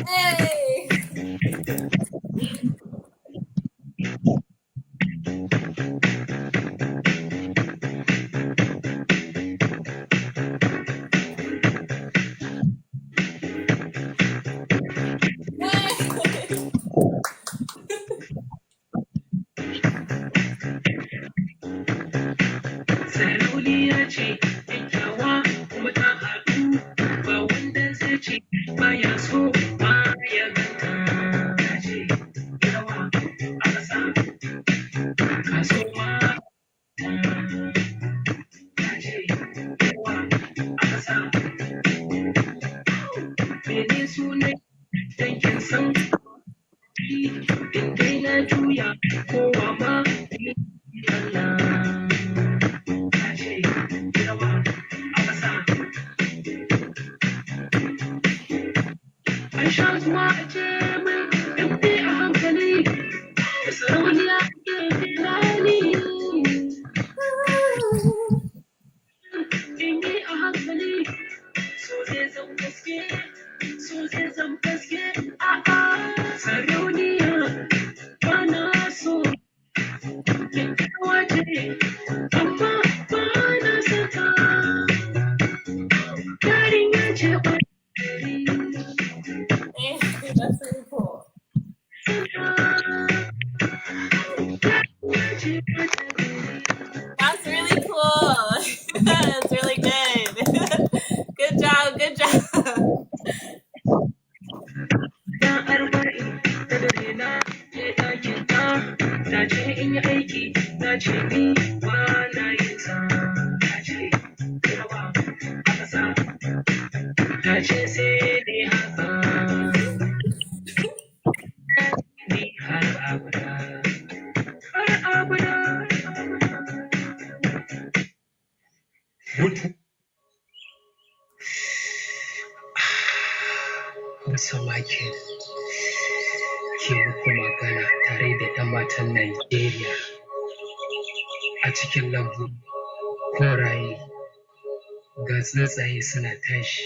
Hey! Hey! Sarauniya ce kyakkyawa kuma ta haɗu ba wanda zai ce baya so ba ya ganta ta ce rawa a ƙasa kasuwa ta ce rawa a ƙasa mene sunan dankin san in dai na juya kowa ma ni Allah ta ce rawa a ƙasa an sha zuwa a ce mai in bi a hankali da sarauniya ke tunani in bi a hankali so zai zan gaske so zai zan gaske a'a sarauniya ba na so kyakkyawa ce amma ba na sata yarinya ce ƙwari Hey, that's really cool. That's really cool. That's really good. Good job. Good job. Da arba'in da dare na je ɗakin ta, ta ce in yi aiki, ta ce ni ba na yin sa. Ta ce rawa a ƙasa, ta ce sai dai haka. Ni har abada, har abada. Mutu. Hausa Michael ke muku magana tare da 'yan matan Najeriya a cikin lambu koraye ga tsuntsaye suna tashi.